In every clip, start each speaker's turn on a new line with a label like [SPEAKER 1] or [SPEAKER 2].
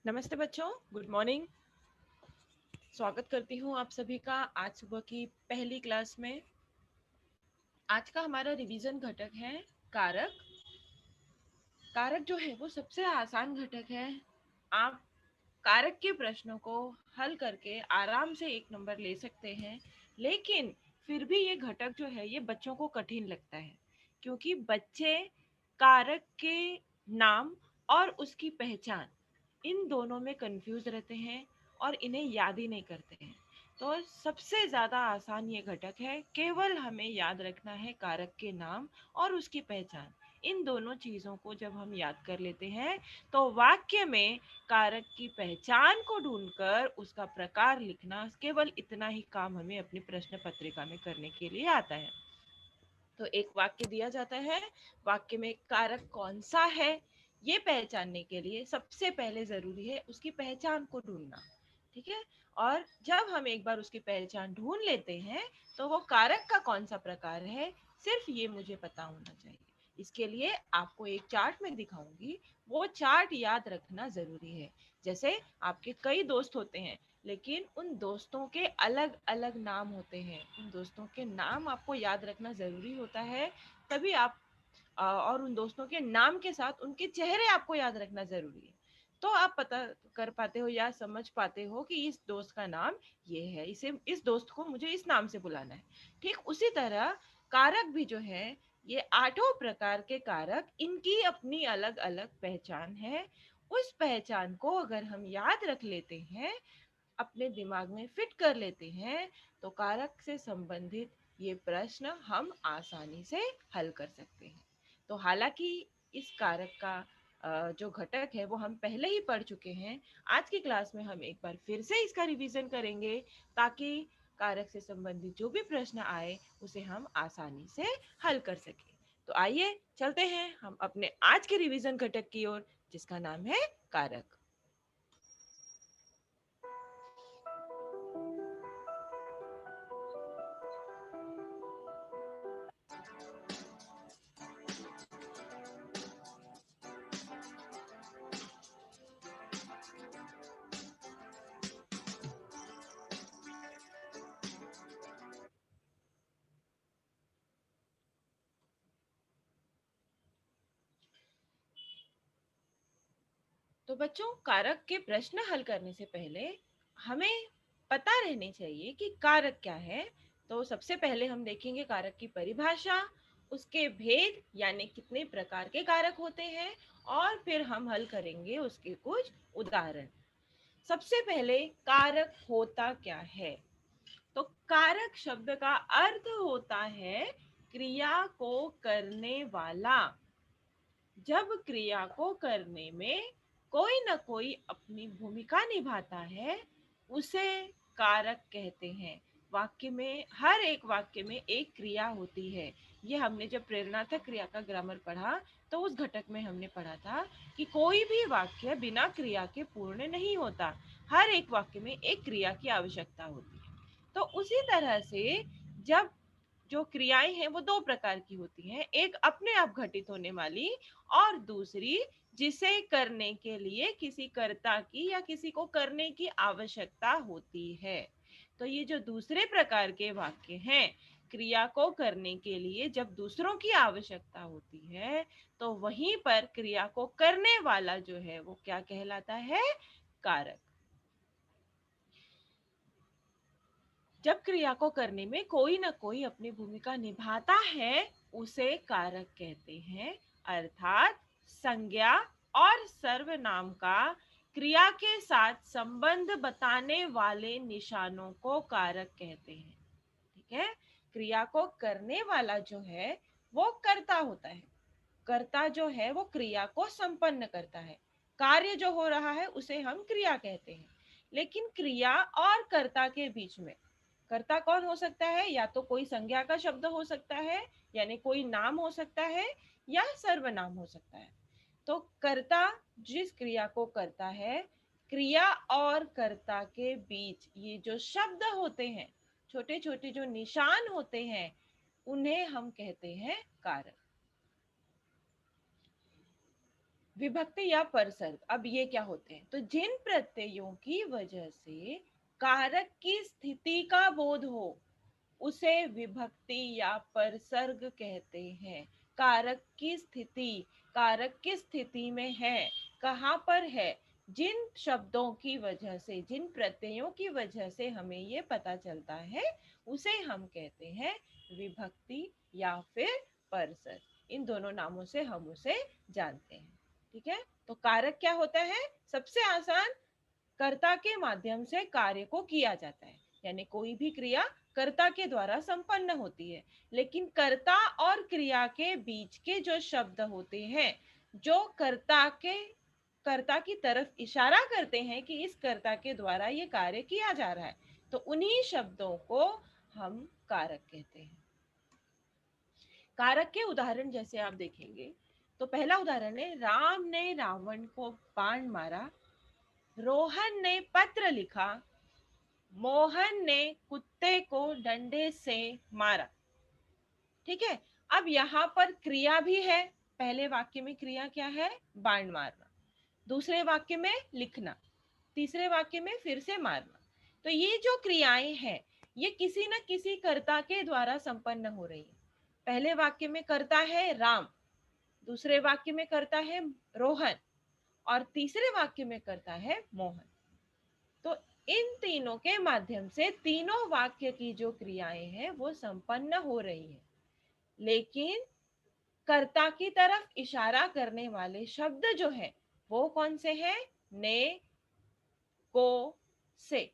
[SPEAKER 1] नमस्ते बच्चों, good morning. स्वागत करती हूँ आप सभी का आज सुबह की पहली क्लास में। आज का हमारा रिवीजन घटक है कारक। कारक जो है वो सबसे आसान घटक है। आप कारक के प्रश्नों को हल करके आराम से 1 नंबर ले सकते हैं, लेकिन फिर भी ये घटक जो है ये बच्चों को कठिन लगता है, क्योंकि बच्चे कारक के नाम और उसकी पहचान इन दोनों में कंफ्यूज रहते हैं और इन्हें याद ही नहीं करते हैं। तो सबसे ज्यादा आसान ये घटक है, केवल हमें याद रखना है कारक के नाम और उसकी पहचान। इन दोनों चीजों को जब हम याद कर लेते हैं तो वाक्य में कारक की पहचान को ढूंढकर उसका प्रकार लिखना, केवल इतना ही काम हमें अपनी प्रश्न पत्रिका में करने के लिए आता है। तो एक वाक्य दिया जाता है, वाक्य में कारक कौन सा है ये पहचानने के लिए सबसे पहले जरूरी है उसकी पहचान को ढूंढना। ठीक है। और जब हम एक बार उसकी पहचान ढूंढ लेते हैं तो वो कारक का कौन सा प्रकार है, सिर्फ ये मुझे पता होना चाहिए। इसके लिए आपको एक चार्ट में दिखाऊंगी, वो चार्ट याद रखना जरूरी है। जैसे आपके कई दोस्त होते हैं, लेकिन उन दोस्तों के अलग अलग नाम होते हैं, उन दोस्तों के नाम आपको याद रखना जरूरी होता है। तभी आप और उन दोस्तों के नाम के साथ उनके चेहरे आपको याद रखना जरूरी है। तो आप पता कर पाते हो या समझ पाते हो कि इस दोस्त का नाम ये है, इसे इस दोस्त को मुझे इस नाम से बुलाना है। ठीक उसी तरह कारक भी जो है, ये 8 प्रकार के कारक, इनकी अपनी अलग अलग पहचान है। उस पहचान को अगर हम याद रख लेते हैं, अपने दिमाग में फिट कर लेते हैं, तो कारक से संबंधित ये प्रश्न हम आसानी से हल कर सकते हैं। तो हालांकि इस कारक का जो घटक है वो हम पहले ही पढ़ चुके हैं, आज की क्लास में हम एक बार फिर से इसका रिवीजन करेंगे, ताकि कारक से संबंधित जो भी प्रश्न आए उसे हम आसानी से हल कर सकें। तो आइए चलते हैं हम अपने आज के रिवीजन घटक की ओर, जिसका नाम है कारक। तो बच्चों, कारक के प्रश्न हल करने से पहले हमें पता रहनी चाहिए कि कारक क्या है। तो सबसे पहले हम देखेंगे कारक की परिभाषा, उसके भेद यानी कितने प्रकार के कारक होते हैं, और फिर हम हल करेंगे उसके कुछ उदाहरण। सबसे पहले कारक होता क्या है। तो कारक शब्द का अर्थ होता है क्रिया को करने वाला। जब क्रिया को करने में कोई न कोई अपनी भूमिका निभाता है, उसे कारक कहते हैं। वाक्य में, हर एक वाक्य में एक क्रिया होती है। ये हमने जब प्रेरणार्थक क्रिया का ग्रामर पढ़ा तो उस घटक में हमने पढ़ा था कि कोई भी वाक्य बिना क्रिया के पूर्ण नहीं होता। हर एक वाक्य में एक क्रिया की आवश्यकता होती है। तो उसी तरह से जब जो क्रियाएं हैं वो 2 प्रकार की होती हैं, एक अपने आप घटित होने वाली, और दूसरी जिसे करने के लिए किसी कर्ता की या किसी को करने की आवश्यकता होती है। तो ये जो दूसरे प्रकार के वाक्य हैं, क्रिया को करने के लिए जब दूसरों की आवश्यकता होती है, तो वहीं पर क्रिया को करने वाला जो है वो क्या कहलाता है, कारक। जब क्रिया को करने में कोई ना कोई अपनी भूमिका निभाता है, उसे कारक कहते हैं। अर्थात संज्ञा और सर्वनाम का क्रिया के साथ संबंध बताने वाले निशानों को कारक कहते हैं। ठीक है। क्रिया को करने वाला जो है वो कर्ता होता है। कर्ता जो है वो क्रिया को संपन्न करता है। कार्य जो हो रहा है उसे हम क्रिया कहते हैं। लेकिन क्रिया और कर्ता के बीच में कर्ता कौन हो सकता है, या तो कोई संज्ञा का शब्द हो सकता है, यानी कोई नाम हो सकता है, या सर्वनाम हो सकता है। तो कर्ता जिस क्रिया को करता है, क्रिया और कर्ता के बीच ये जो शब्द होते हैं, छोटे छोटे जो निशान होते हैं, उन्हें हम कहते हैं कारक। विभक्ति या परसर्ग, अब ये क्या होते हैं? तो जिन प्रत्ययों की वजह से कारक की स्थिति का बोध हो उसे विभक्ति या परसर्ग कहते हैं। कारक की स्थिति, कारक किस स्थिति में है, कहाँ पर है, जिन शब्दों की वजह से, जिन प्रत्ययों की वजह से हमें ये पता चलता है उसे हम कहते हैं विभक्ति या फिर परसर्ग। इन दोनों नामों से हम उसे जानते हैं। ठीक है, तो कारक क्या होता है? सबसे आसान, कर्ता के माध्यम से कार्य को किया जाता है, यानी कोई भी क्रिया कर्ता के द्वारा संपन्न होती है। लेकिन कर्ता और क्रिया के बीच के जो शब्द होते हैं, जो कर्ता की तरफ इशारा करते हैं कि इस कर्ता के द्वारा ये कार्य किया जा रहा है, तो उन्हीं शब्दों को हम कारक कहते हैं। कारक के उदाहरण जैसे आप देखेंगे, तो पहला उदाहरण है, राम ने रावण को बाण मारा, रोहन ने पत्र लिखा, मोहन ने कुत्ते को डंडे से मारा। ठीक है, अब यहाँ पर क्रिया भी है। पहले वाक्य में क्रिया क्या है? बाण मारना। दूसरे वाक्य में लिखना। तीसरे वाक्य में फिर से मारना। तो ये जो क्रियाएं हैं ये किसी न किसी कर्ता के द्वारा संपन्न हो रही है। पहले वाक्य में कर्ता है राम, दूसरे वाक्य में कर्ता है रोहन, और तीसरे वाक्य में कर्ता है मोहन। तो इन तीनों के माध्यम से तीनों वाक्य की जो क्रियाएं हैं वो संपन्न हो रही है। लेकिन कर्ता की तरफ इशारा करने वाले शब्द जो है वो कौन से हैं? ने, को, से।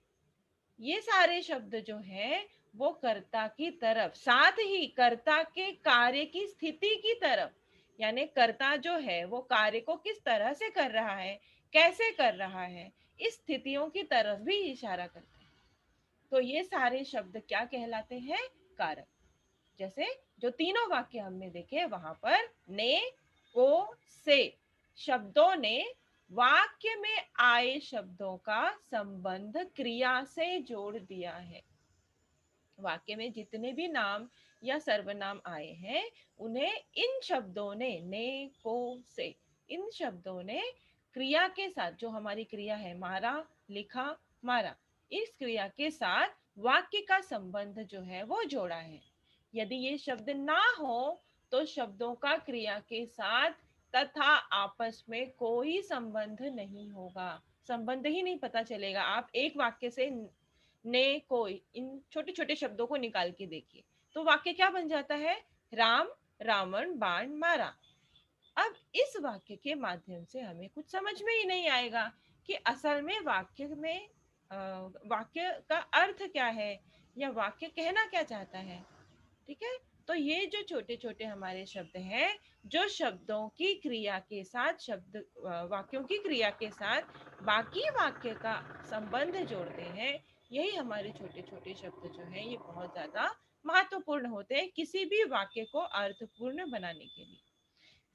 [SPEAKER 1] ये सारे शब्द जो हैं वो कर्ता की तरफ, साथ ही कर्ता के कार्य की स्थिति की तरफ, यानी कर्ता जो है वो कार्य को किस तरह से कर रहा है, कैसे कर रहा है, इस स्थितियों की तरफ भी इशारा करते हैं। तो ये सारे शब्द क्या कहलाते हैं? कारक। जैसे जो तीनों वाक्य हमने देखे वहां पर ने, को, से शब्दों ने वाक्य में आए शब्दों का संबंध क्रिया से जोड़ दिया है। वाक्य में जितने भी नाम या सर्वनाम आए हैं उन्हें इन शब्दों ने, को, से, इन शब्दों ने क्रिया के साथ, जो हमारी क्रिया है मारा, लिखा, मारा, इस क्रिया के साथ वाक्य का संबंध जो है वो जोड़ा है। यदि ये शब्द ना हो तो शब्दों का क्रिया के साथ तथा आपस में कोई संबंध नहीं होगा, संबंध ही नहीं पता चलेगा। आप एक वाक्य से ने, को, इन छोटे छोटे शब्दों को निकाल के देखिए तो वाक्य क्या बन जाता है? राम रावण बाण मारा। अब इस वाक्य के माध्यम से हमें कुछ समझ में ही नहीं आएगा कि असल में वाक्य में वाक्य का अर्थ क्या है या वाक्य कहना क्या चाहता है। ठीक है, तो ये जो छोटे छोटे हमारे शब्द हैं, जो शब्दों की क्रिया के साथ, वाक्यों की क्रिया के साथ बाकी वाक्य का संबंध जोड़ते हैं, यही हमारे छोटे छोटे शब्द जो हैं ये बहुत ज्यादा महत्वपूर्ण होते हैं किसी भी वाक्य को अर्थपूर्ण बनाने के लिए।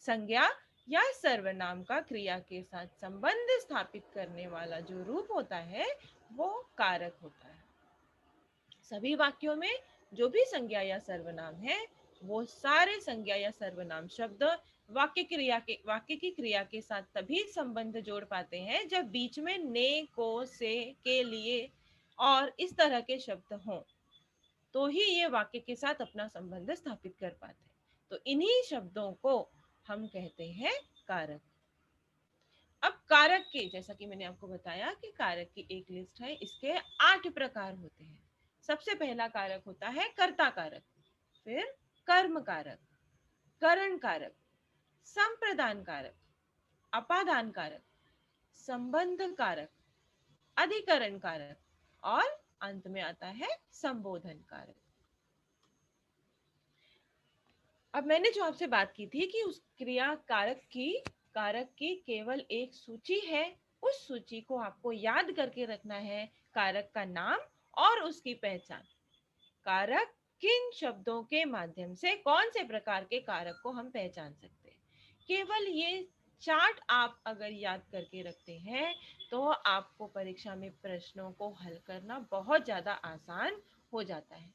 [SPEAKER 1] संज्ञा या सर्वनाम का क्रिया के साथ संबंध स्थापित करने वाला जो रूप होता है वो कारक होता है। सभी वाक्यों में जो भी संज्ञा या सर्वनाम है वो सारे संज्ञा या सर्वनाम शब्द वाक्य की क्रिया के साथ तभी संबंध जोड़ पाते हैं जब बीच में ने, को, से, के लिए और इस तरह के शब्द हों, तो ही ये वाक्य के साथ अपना संबंध स्थापित कर पाते हैं। तो इन्हीं शब्दों को हम कहते हैं कारक। अब कारक के, जैसा कि मैंने आपको बताया कि कारक की एक लिस्ट है, इसके 8 प्रकार होते हैं। सबसे पहला कारक होता है कर्ता कारक, फिर कर्म कारक, करण कारक, संप्रदान कारक, अपादान कारक, संबंध कारक, अधिकरण कारक और अंत में आता है संबोधन कारक। अब मैंने जो आपसे बात की थी कि उस क्रिया कारक की केवल एक सूची है, उस सूची को आपको याद करके रखना है, कारक का नाम और उसकी पहचान। कारक किन शब्दों के माध्यम से कौन से प्रकार के कारक को हम पहचान सकते हैं, केवल ये चार्ट आप अगर याद करके रखते हैं तो आपको परीक्षा में प्रश्नों को हल करना बहुत ज्यादा आसान हो जाता है।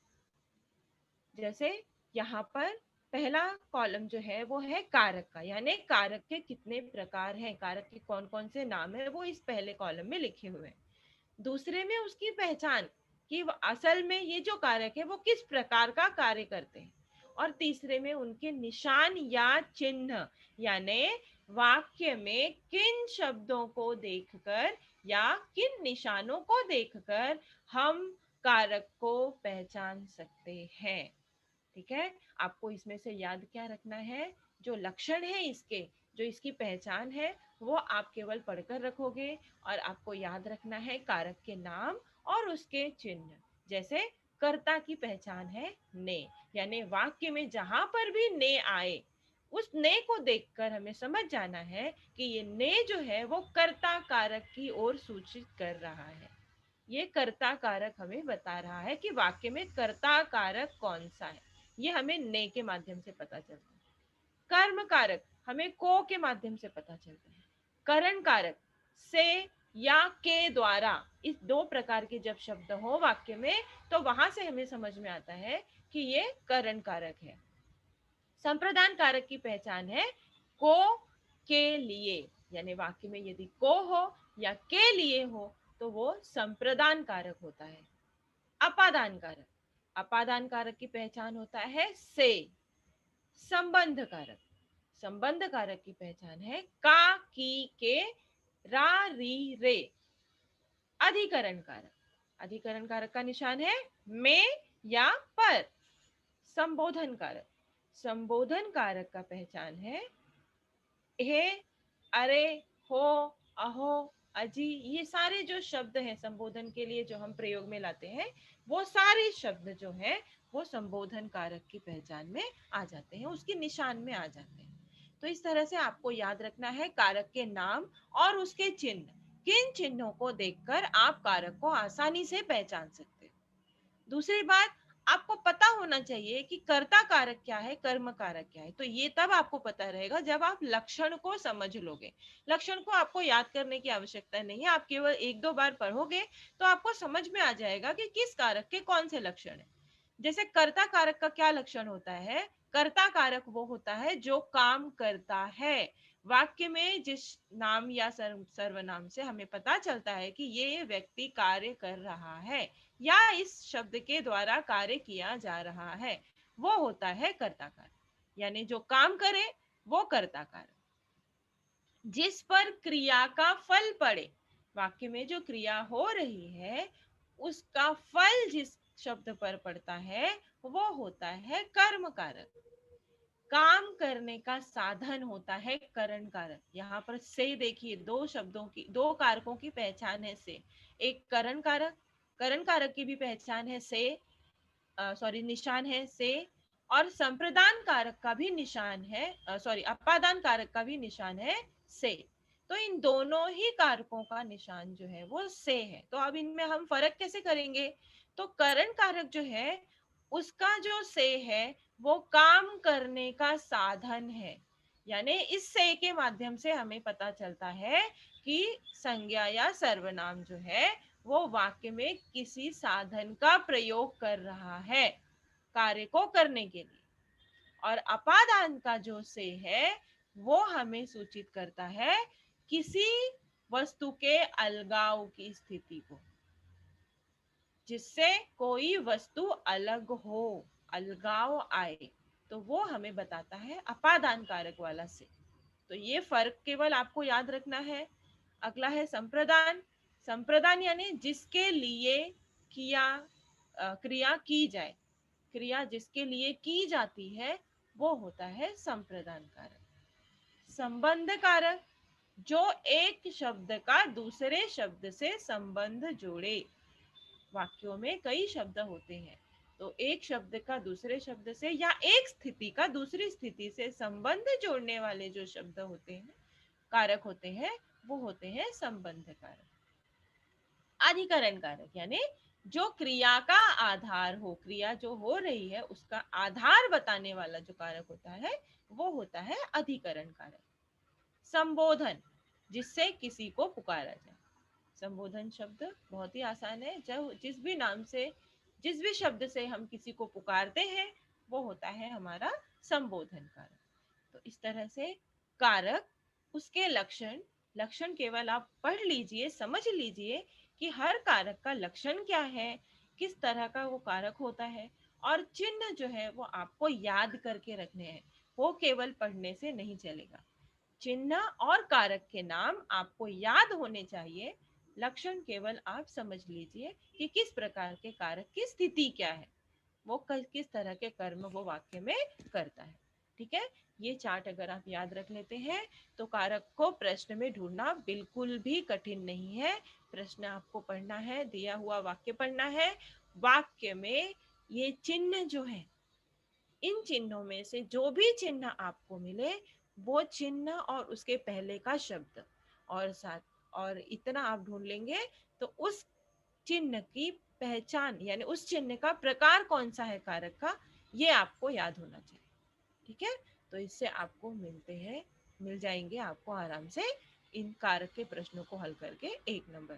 [SPEAKER 1] जैसे यहाँ पर पहला कॉलम जो है वो है कारक का, यानी कारक के कितने प्रकार हैं, कारक के कौन कौन से नाम है वो इस पहले कॉलम में लिखे हुए हैं। दूसरे में उसकी पहचान कि असल में ये जो कारक है वो किस प्रकार का कार्य करते हैं। और तीसरे में उनके निशान या चिन्ह, यानी वाक्य में किन शब्दों को देखकर या किन निशानों को देखकर हम कारक को पहचान सकते हैं। ठीक है, आपको इसमें से याद क्या रखना है, जो लक्षण है इसके, जो इसकी पहचान है, वो आप केवल पढ़कर रखोगे। और आपको याद रखना है कारक के नाम और उसके चिन्ह। जैसे कर्ता की पहचान है ने, यानी वाक्य में जहां पर भी ने आए, उस ने को देखकर हमें समझ जाना है कि ये ने जो है वो कर्ता कारक की ओर सूचित कर रहा है। ये कर्ता कारक हमें बता रहा है कि वाक्य में कर्ता कारक कौन सा है। ये हमें ने के माध्यम से पता चलता है। कर्म कारक हमें को के माध्यम से पता चलता है। करण कारक से या के द्वारा, इस दो प्रकार के जब शब्द हो वाक्य में तो वहां से हमें समझ में आता है कि ये करण कारक है। संप्रदान कारक की पहचान है को के लिए, यानी वाक्य में यदि को हो या के लिए हो तो वो संप्रदान कारक होता है। अपादान कारक, अपादान कारक की पहचान होता है से। संबंध कारक, संबंध कारक की पहचान है का की के रा री रे। अधिकरण कारक, अधिकरण कारक का निशान है में या पर। संबोधन कारक, संबोधन कारक का पहचान है हे, अरे, हो, अहो, अजी। ये सारे जो शब्द हैं संबोधन के लिए जो हम प्रयोग में लाते हैं, वो सारे शब्द जो हैं वो संबोधन कारक की पहचान में आ जाते हैं, उसके निशान में आ जाते हैं। तो इस तरह से आपको याद रखना है कारक के नाम और उसके चिन्ह। किन चिन्हों को देखकर आप कारक को आसानी से पहचान सकते हो। दूसरी बात, आपको पता होना चाहिए कि कर्ता कारक क्या है, कर्म कारक क्या है। तो ये तब आपको पता रहेगा जब आप लक्षण को समझ लोगे। लक्षण को आपको याद करने की आवश्यकता नहीं है, आप केवल एक दो बार पढ़ोगे तो आपको समझ में आ जाएगा कि किस कारक के कौन से लक्षण है। जैसे कर्ता कारक का क्या लक्षण होता है, कर्ता कारक वो होता है जो काम करता है। वाक्य में जिस नाम या सर्वनाम से हमें पता चलता है कि ये व्यक्ति कार्य कर रहा है या इस शब्द के द्वारा कार्य किया जा रहा है, वो होता है कर्ता कारक, यानी जो काम करे वो कर्ता कारक। जिस पर क्रिया का फल पड़े, वाक्य में जो क्रिया हो रही है उसका फल जिस शब्द पर पड़ता है वो होता है कर्म कारक। काम करने का साधन होता है करण कारक। यहाँ पर से देखिए, दो शब्दों की, दो कारकों की पहचान है से। एक करण कारक, करण कारक की भी पहचान है से, सॉरी निशान है से। और संप्रदान कारक का भी निशान है, सॉरी अपादान कारक का भी निशान है से। तो इन दोनों ही कारकों का निशान जो है वो से है। तो अब इनमें हम फर्क कैसे करेंगे, तो करण कारक जो है उसका जो से है वो काम करने का साधन है। यानी इस से के माध्यम से हमें पता चलता है कि संज्ञा या सर्वनाम जो है वो वाक्य में किसी साधन का प्रयोग कर रहा है कार्य को करने के लिए। और अपादान का जो से है वो हमें सूचित करता है किसी वस्तु के अलगाव की स्थिति को, जिससे कोई वस्तु अलग हो, अलगाव आए, तो वो हमें बताता है अपादान कारक वाला से। तो ये फर्क केवल आपको याद रखना है। अगला है संप्रदान। संप्रदान यानी जिसके लिए किया क्रिया की जाए, क्रिया जिसके लिए की जाती है वो होता है संप्रदान कारक। संबंध कारक, जो एक शब्द का दूसरे शब्द से संबंध जोड़े। वाक्यों में कई शब्द होते हैं, तो एक शब्द का दूसरे शब्द से या एक स्थिति का दूसरी स्थिति से संबंध जोड़ने वाले जो शब्द होते हैं, कारक होते हैं, वो होते हैं संबंध कारक। अधिकरण कारक यानी जो क्रिया का आधार हो, क्रिया जो हो रही है उसका आधार बताने वाला जो कारक होता है वो होता है अधिकरण कारक। संबोधन, जिससे किसी को पुकारा जाए। संबोधन शब्द बहुत ही आसान है, जब जिस भी नाम से, जिस भी शब्द से हम किसी को पुकारते हैं वो होता है हमारा संबोधन कारक। तो इस तरह से कारक, उसके लक्षण, लक्षण केवल आप पढ़ लीजिए, समझ लीजिए कि हर कारक का लक्षण क्या है, किस तरह का वो कारक होता है, और चिन्ह जो है वो आपको याद करके रखने हैं, वो केवल पढ़ने से नहीं चलेगा। चिन्ह और कारक के नाम आपको याद होने चाहिए, लक्षण केवल आप समझ लीजिए कि किस प्रकार के कारक की स्थिति क्या है, वो किस तरह के कर्म वो वाक्य में करता है। ठीक है, ये चार्ट अगर आप याद रख लेते हैं तो कारक को प्रश्न में ढूंढना बिल्कुल भी कठिन नहीं है। प्रश्न आपको पढ़ना है, दिया हुआ वाक्य पढ़ना है, वाक्य में ये चिन्ह जो है, इन चिन्हों में से जो भी चिन्ह आपको मिले वो चिन्ह और उसके पहले का शब्द और साथ, और इतना आप ढूंढ लेंगे तो उस चिन्ह की पहचान, यानी उस चिन्ह का प्रकार कौन सा है कारक का, ये आपको याद होना चाहिए। ठीक है, तो इससे आपको मिलते हैं, मिल जाएंगे आपको आराम से इन कारक के प्रश्नों को हल करके 1 नंबर।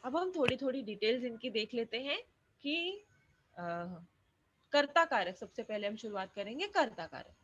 [SPEAKER 1] अब हम थोड़ी थोड़ी डिटेल्स इनकी देख लेते हैं कि कर्ता कारक, सबसे पहले हम शुरुआत करेंगे कर्ता कारक।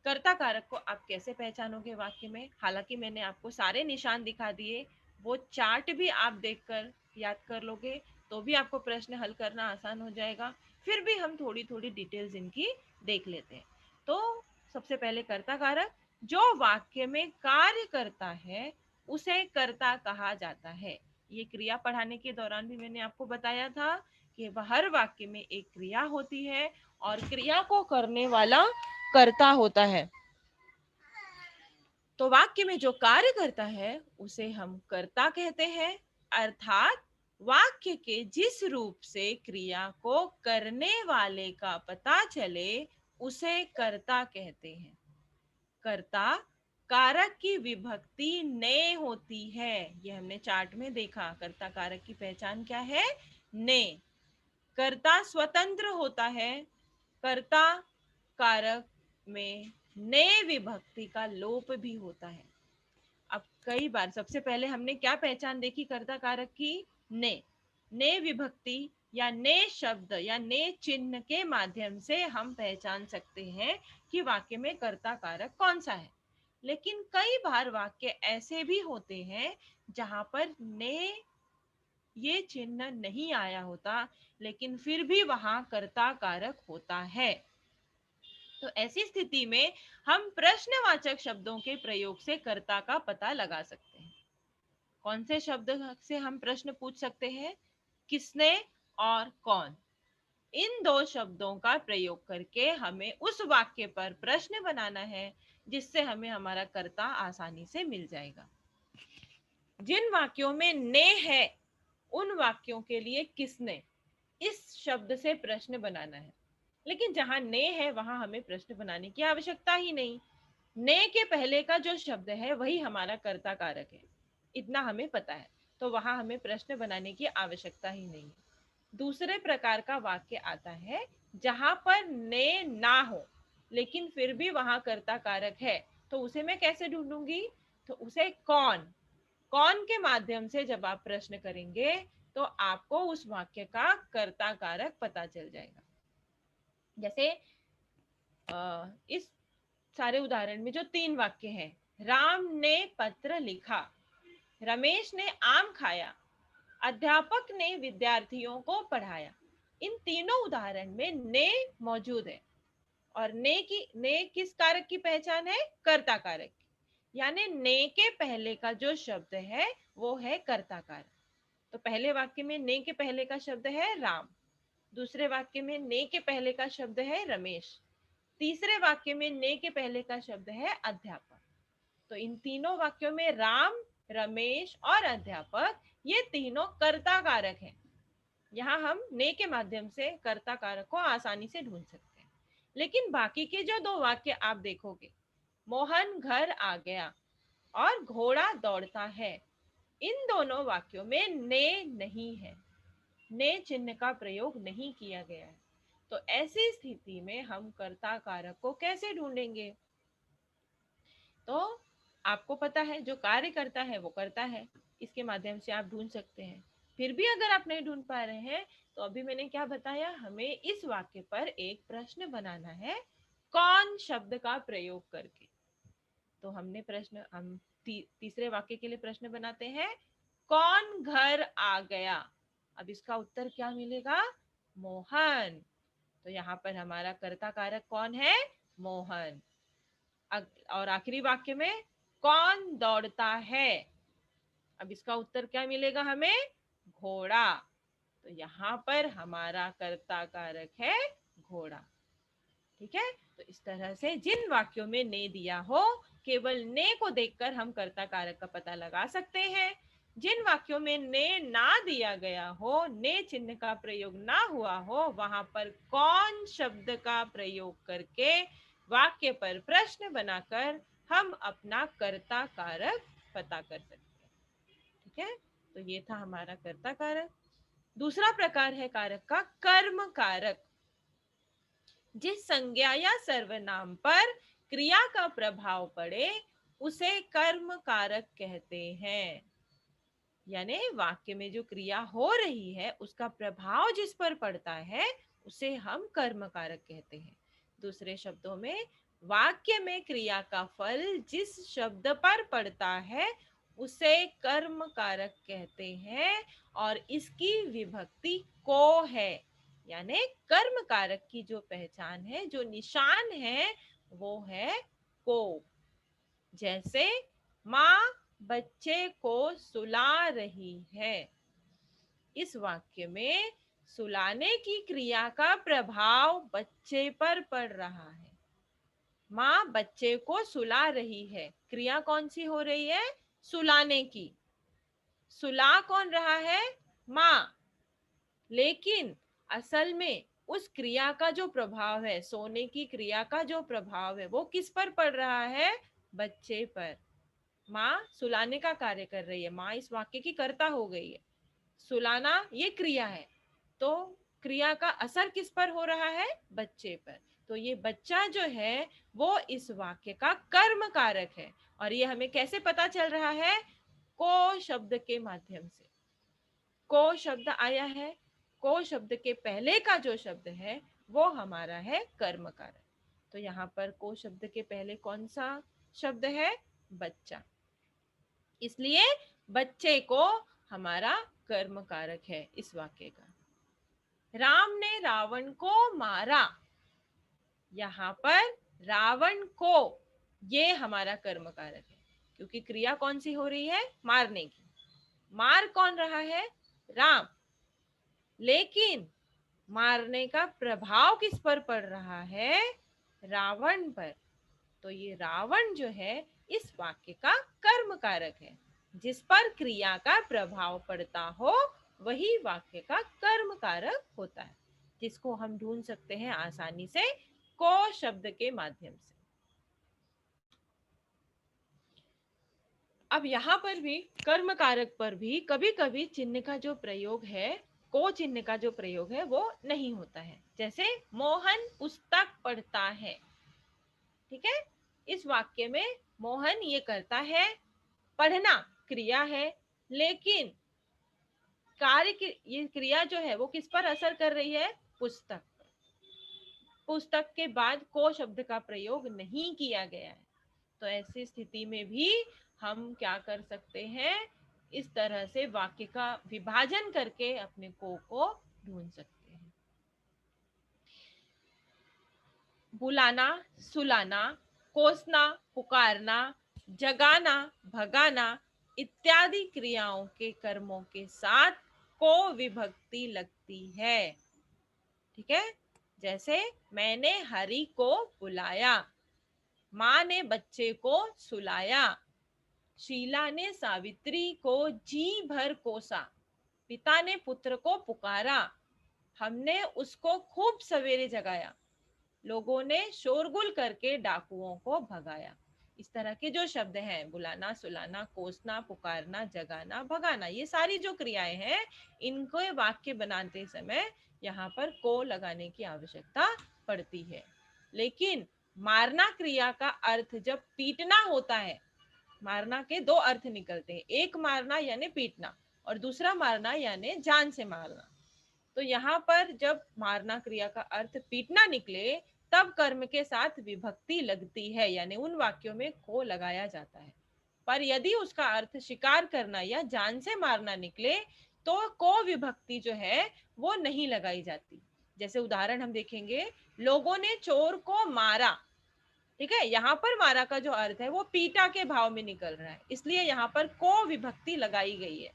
[SPEAKER 1] कर्ता कारक को आप कैसे पहचानोगे वाक्य में, हालांकि मैंने आपको सारे निशान दिखा दिए, वो चार्ट भी आप देखकर याद कर लोगे तो भी आपको प्रश्न हल करना आसान हो जाएगा। फिर भी हम थोड़ी थोड़ी डिटेल्स इनकी देख लेते हैं। तो सबसे पहले कर्ता कारक, जो वाक्य में कार्य करता है उसे कर्ता कहा जाता है। ये क्रिया पढ़ाने के दौरान भी मैंने आपको बताया था कि हर वाक्य में एक क्रिया होती है और क्रिया को करने वाला कर्ता होता है। तो वाक्य में जो कार्य करता है उसे हम कर्ता कहते हैं, अर्थात वाक्य के जिस रूप से क्रिया को करने वाले का पता चले उसे कर्ता कहते हैं। कर्ता कारक की विभक्ति ने होती है, ये हमने चार्ट में देखा। कर्ता कारक की पहचान क्या है, ने। कर्ता स्वतंत्र होता है, कर्ता कारक में ने विभक्ति का लोप भी होता है। अब कई बार, सबसे पहले हमने क्या पहचान देखी कर्ता कारक की, ने विभक्ति या ने शब्द या ने चिन्ह के माध्यम से हम पहचान सकते हैं कि वाक्य में कर्ता कारक कौन सा है। लेकिन कई बार वाक्य ऐसे भी होते हैं जहां पर ने ये चिन्ह नहीं आया होता लेकिन फिर भी वहां कर्ता कारक होता है। तो ऐसी स्थिति में हम प्रश्नवाचक शब्दों के प्रयोग से कर्ता का पता लगा सकते हैं। कौन से शब्द से हम प्रश्न पूछ सकते हैं, किसने और कौन, इन दो शब्दों का प्रयोग करके हमें उस वाक्य पर प्रश्न बनाना है जिससे हमें हमारा कर्ता आसानी से मिल जाएगा। जिन वाक्यों में ने है उन वाक्यों के लिए किसने, इस शब्द से प्रश्न बनाना है। लेकिन जहां ने है वहां हमें प्रश्न बनाने की आवश्यकता ही नहीं, ने के पहले का जो शब्द है वही हमारा कर्ता कारक है, इतना हमें पता है, तो वहां हमें प्रश्न बनाने की आवश्यकता ही नहीं। दूसरे प्रकार का वाक्य आता है जहां पर ने ना हो लेकिन फिर भी वहां कर्ता कारक है, तो उसे मैं कैसे ढूंढूंगी, तो उसे कौन, कौन के माध्यम से जब आप प्रश्न करेंगे तो आपको उस वाक्य का कर्ता कारक पता चल जाएगा। जैसे इस सारे उदाहरण में जो 3 वाक्य हैं, राम ने पत्र लिखा, रमेश ने आम खाया, अध्यापक ने विद्यार्थियों को पढ़ाया, इन तीनों उदाहरण में ने मौजूद है। और ने किस कारक की पहचान है, कर्ता कारक, यानी ने के पहले का जो शब्द है वो है कर्ता कारक। तो पहले वाक्य में ने के पहले का शब्द है राम, दूसरे वाक्य में ने के पहले का शब्द है रमेश, तीसरे वाक्य में ने के पहले का शब्द है अध्यापक। तो इन तीनों वाक्यों में राम, रमेश और अध्यापक ये तीनों कर्ता कारक हैं। यहाँ हम ने के माध्यम से कर्ता कारक को आसानी से ढूंढ सकते हैं। लेकिन बाकी के जो 2 वाक्य आप देखोगे, मोहन घर आ गया और घोड़ा दौड़ता है, इन दोनों वाक्यों में ने नहीं है, ने चिन्ह का प्रयोग नहीं किया गया है। तो ऐसी स्थिति में हम कर्ता कारक को कैसे ढूंढेंगे, तो आपको पता है जो कार्य करता है वो करता है, इसके माध्यम से आप ढूंढ सकते हैं। फिर भी अगर आप नहीं ढूंढ पा रहे हैं तो अभी मैंने क्या बताया, हमें इस वाक्य पर एक प्रश्न बनाना है कौन शब्द का प्रयोग करके। तो हमने प्रश्न हम तीसरे वाक्य के लिए प्रश्न बनाते हैं, कौन घर आ गया। अब इसका उत्तर क्या मिलेगा, मोहन। तो यहाँ पर हमारा कर्ता कारक कौन है, मोहन। और आखिरी वाक्य में कौन दौड़ता है, अब इसका उत्तर क्या मिलेगा हमें, घोड़ा। तो यहाँ पर हमारा कर्ता कारक है घोड़ा। ठीक है, तो इस तरह से जिन वाक्यों में ने दिया हो, केवल ने को देखकर हम कर्ता कारक का पता लगा सकते हैं। जिन वाक्यों में ने ना दिया गया हो, ने चिन्ह का प्रयोग ना हुआ हो, वहां पर कौन शब्द का प्रयोग करके वाक्य पर प्रश्न बनाकर हम अपना कर्ता कारक पता कर सकते हैं। ठीक है, तो ये था हमारा कर्ता कारक। दूसरा प्रकार है कारक का कर्म कारक। जिस संज्ञा या सर्वनाम पर क्रिया का प्रभाव पड़े उसे कर्म कारक कहते हैं। यानी वाक्य में जो क्रिया हो रही है उसका प्रभाव जिस पर पड़ता है उसे हम कर्म कारक कहते हैं। दूसरे शब्दों में, वाक्य में क्रिया का फल जिस शब्द पर पड़ता है उसे कर्म कारक कहते हैं और इसकी विभक्ति को है। यानी कर्म कारक की जो पहचान है, जो निशान है, वो है को। जैसे माँ बच्चे को सुला रही है, इस वाक्य में सुलाने की क्रिया का प्रभाव बच्चे पर पड़ रहा है। माँ बच्चे को सुला रही है, क्रिया कौन सी हो रही है, सुलाने की। सुला कौन रहा है, माँ। लेकिन असल में उस क्रिया का जो प्रभाव है, सोने की क्रिया का जो प्रभाव है, वो किस पर पड़ रहा है, बच्चे पर। माँ सुलाने का कार्य कर रही है, माँ इस वाक्य की कर्ता हो गई है। सुलाना ये क्रिया है, तो क्रिया का असर किस पर हो रहा है, बच्चे पर। तो ये बच्चा जो है वो इस वाक्य का कर्म कारक है। और ये हमें कैसे पता चल रहा है, को शब्द के माध्यम से। को शब्द आया है, को शब्द के पहले का जो शब्द है वो हमारा है कर्म कारक। तो यहाँ पर को शब्द के पहले कौन सा शब्द है, बच्चा, इसलिए बच्चे को हमारा कर्म कारक है इस वाक्य का। राम ने रावण को मारा, यहाँ पर रावण को, ये हमारा कर्म कारक है, क्योंकि क्रिया कौन सी हो रही है, मारने की। मार कौन रहा है, राम। लेकिन मारने का प्रभाव किस पर पड़ रहा है, रावण पर। तो ये रावण जो है इस वाक्य का कर्म कारक है। जिस पर क्रिया का प्रभाव पड़ता हो वही वाक्य का कर्म कारक होता है, जिसको हम ढूंढ सकते हैं आसानी से को शब्द के माध्यम से। अब यहाँ पर भी कर्म कारक पर भी कभी कभी चिन्ह का जो प्रयोग है, को चिन्ह का जो प्रयोग है वो नहीं होता है। जैसे मोहन पुस्तक पढ़ता है, ठीक है, इस वाक्य में मोहन ये करता है, पढ़ना क्रिया है, लेकिन कार्य की ये क्रिया जो है वो किस पर असर कर रही है, पुस्तक। पुस्तक के बाद को शब्द का प्रयोग नहीं किया गया है। तो ऐसी स्थिति में भी हम क्या कर सकते हैं, इस तरह से वाक्य का विभाजन करके अपने को ढूंढ सकते हैं। बुलाना, सुलाना, कोसना, पुकारना, जगाना, भगाना इत्यादि क्रियाओं के कर्मों के साथ को विभक्ति लगती है। ठीक है, जैसे मैंने हरि को बुलाया, माँ ने बच्चे को सुलाया, शीला ने सावित्री को जी भर कोसा, पिता ने पुत्र को पुकारा, हमने उसको खूब सवेरे जगाया, लोगों ने शोरगुल करके डाकुओं को भगाया। इस तरह के जो शब्द हैं, बुलाना, सुलाना, कोसना, पुकारना, जगाना, भगाना, ये सारी जो क्रियाएं हैं, इनको वाक्य बनाते समय यहाँ पर को लगाने की आवश्यकता पड़ती है। लेकिन मारना क्रिया का अर्थ जब पीटना होता है, मारना के दो अर्थ निकलते हैं, एक मारना यानी पीटना और दूसरा मारना यानी जान से मारना। तो तो यहाँ पर जब मारना क्रिया का अर्थ पीटना निकले तब कर्म के साथ विभक्ति लगती है, यानी उन वाक्यों में को लगाया जाता है। पर यदि उसका अर्थ शिकार करना या जान से मारना निकले तो को विभक्ति जो है वो नहीं लगाई जाती। जैसे उदाहरण हम देखेंगे, लोगों ने चोर को मारा। ठीक है, यहाँ पर मारा का जो अर्थ है वो पीटा के भाव में निकल रहा है, इसलिए यहाँ पर को विभक्ति लगाई गई है।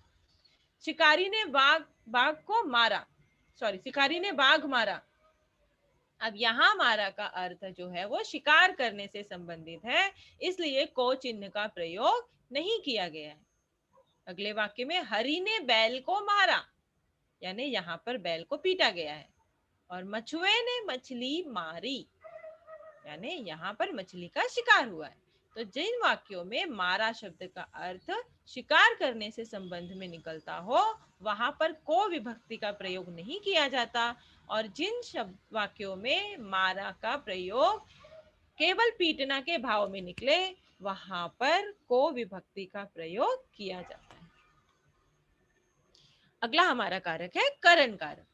[SPEAKER 1] शिकारी ने बाघ बाघ को मारा, सॉरी, शिकारी ने बाघ मारा। अब यहाँ मारा का अर्थ जो है वो शिकार करने से संबंधित है, इसलिए को चिन्ह का प्रयोग नहीं किया गया है। अगले वाक्य में हरि ने बैल को मारा, यानी यहाँ पर बैल को पीटा गया है। और मछुए ने मछली मारी, यानी यहाँ पर मछली का शिकार हुआ है। तो जिन वाक्यों में मारा शब्द का अर्थ शिकार करने से संबंध में निकलता हो वहां पर को विभक्ति का प्रयोग नहीं किया जाता, और जिन शब्द वाक्यों में मारा का प्रयोग केवल पीटना के भाव में निकले वहां पर को विभक्ति का प्रयोग किया जाता है। अगला हमारा कारक है करण कारक।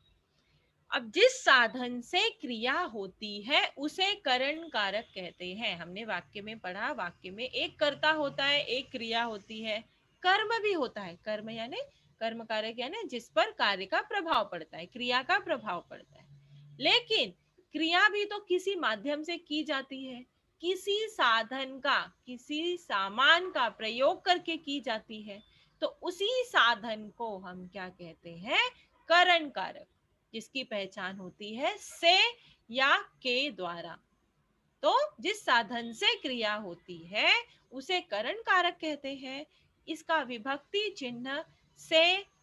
[SPEAKER 1] अब जिस साधन से क्रिया होती है उसे करण कारक कहते हैं। हमने वाक्य में पढ़ा, वाक्य में एक कर्ता होता है, एक क्रिया होती है, कर्म भी होता है। कर्म यानी कर्म कारक यानी जिस पर कार्य का प्रभाव पड़ता है, क्रिया का प्रभाव पड़ता है। लेकिन क्रिया भी तो किसी माध्यम से की जाती है, किसी साधन का, किसी सामान का प्रयोग करके की जाती है। तो उसी साधन को हम क्या कहते हैं? करण कारक, जिसकी पहचान होती है से या के द्वारा। तो जिस साधन से क्रिया होती है उसे करण कारक कहते हैं। इसका विभक्ति चिन्ह से